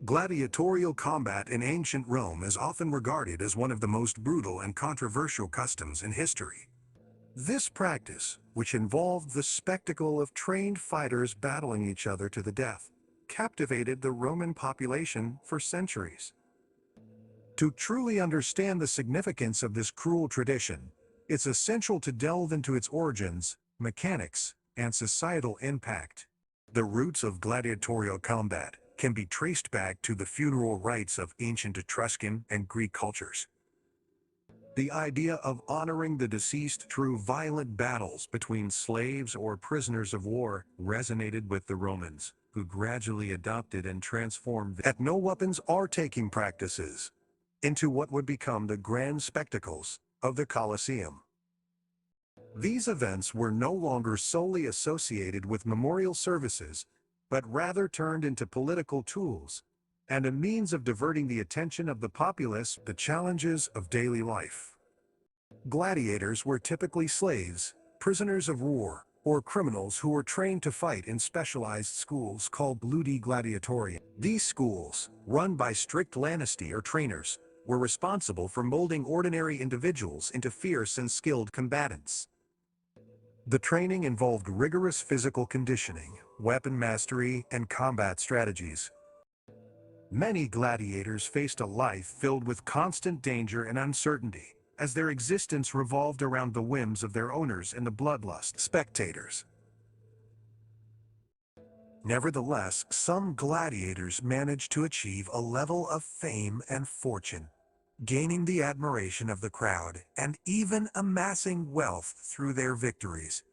Gladiatorial combat in ancient Rome is often regarded as one of the most brutal and controversial customs in history. This practice, which involved the spectacle of trained fighters battling each other to the death, captivated the Roman population for centuries. To truly understand the significance of this cruel tradition, it's essential to delve into its origins, mechanics, and societal impact. The roots of gladiatorial combat can be traced back to the funeral rites of ancient Etruscan and Greek cultures. The idea of honoring the deceased through violent battles between slaves or prisoners of war resonated with the Romans, who gradually adopted and transformed ethno-weapons war-taking practices into what would become the grand spectacles of the Colosseum. These events were no longer solely associated with memorial services, but rather turned into political tools and a means of diverting the attention of the populace, the challenges of daily life. Gladiators were typically slaves, prisoners of war, or criminals who were trained to fight in specialized schools called ludi gladiatorium. These schools, run by strict lannisti or trainers, were responsible for molding ordinary individuals into fierce and skilled combatants. The training involved rigorous physical conditioning, weapon mastery, and combat strategies. Many gladiators faced a life filled with constant danger and uncertainty, as their existence revolved around the whims of their owners and the bloodlust spectators. Nevertheless, some gladiators managed to achieve a level of fame and fortune, gaining the admiration of the crowd and even amassing wealth through their victories.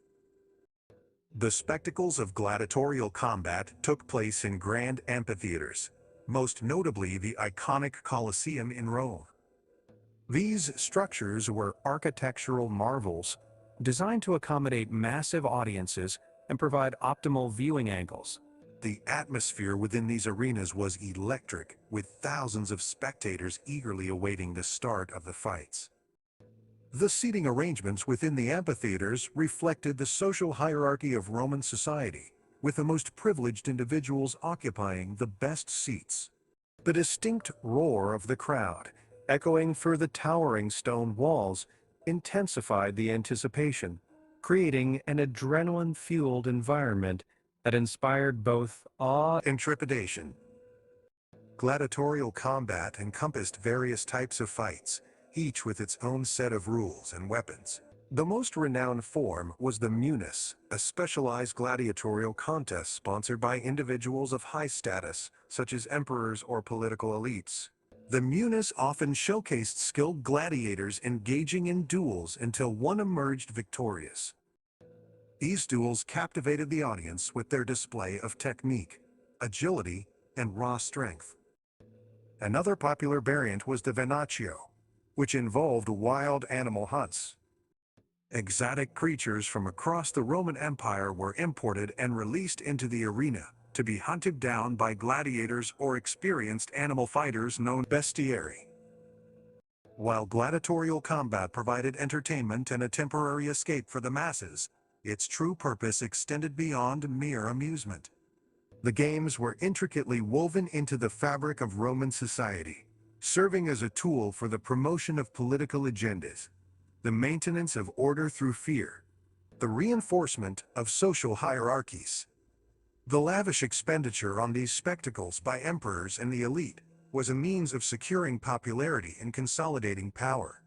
The spectacles of gladiatorial combat took place in grand amphitheaters, most notably the iconic Colosseum in Rome. These structures were architectural marvels, designed to accommodate massive audiences and provide optimal viewing angles. The atmosphere within these arenas was electric, with thousands of spectators eagerly awaiting the start of the fights. The seating arrangements within the amphitheaters reflected the social hierarchy of Roman society, with the most privileged individuals occupying the best seats. The distinct roar of the crowd, echoing through the towering stone walls, intensified the anticipation, creating an adrenaline-fueled environment that inspired both awe and trepidation. Gladiatorial combat encompassed various types of fights, each with its own set of rules and weapons. The most renowned form was the munus, a specialized gladiatorial contest sponsored by individuals of high status, such as emperors or political elites. The munus often showcased skilled gladiators engaging in duels until one emerged victorious. These duels captivated the audience with their display of technique, agility, and raw strength. Another popular variant was the venatio, which involved wild animal hunts. Exotic creatures from across the Roman Empire were imported and released into the arena to be hunted down by gladiators or experienced animal fighters known as bestiarii. While gladiatorial combat provided entertainment and a temporary escape for the masses, its true purpose extended beyond mere amusement. The games were intricately woven into the fabric of Roman society, serving as a tool for the promotion of political agendas, the maintenance of order through fear, the reinforcement of social hierarchies. The lavish expenditure on these spectacles by emperors and the elite was a means of securing popularity and consolidating power.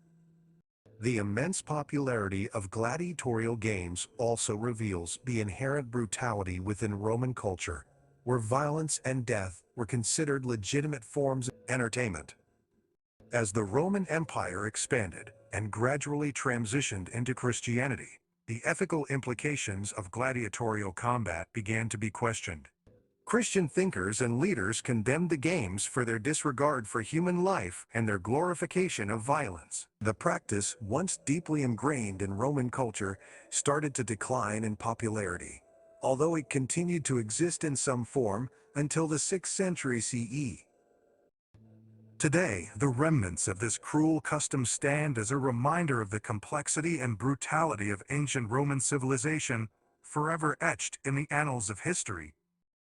The immense popularity of gladiatorial games also reveals the inherent brutality within Roman culture, where violence and death were considered legitimate forms of entertainment. As the Roman Empire expanded and gradually transitioned into Christianity, the ethical implications of gladiatorial combat began to be questioned. Christian thinkers and leaders condemned the games for their disregard for human life and their glorification of violence. The practice, once deeply ingrained in Roman culture, started to decline in popularity, although it continued to exist in some form until the 6th century CE. Today, the remnants of this cruel custom stand as a reminder of the complexity and brutality of ancient Roman civilization, forever etched in the annals of history.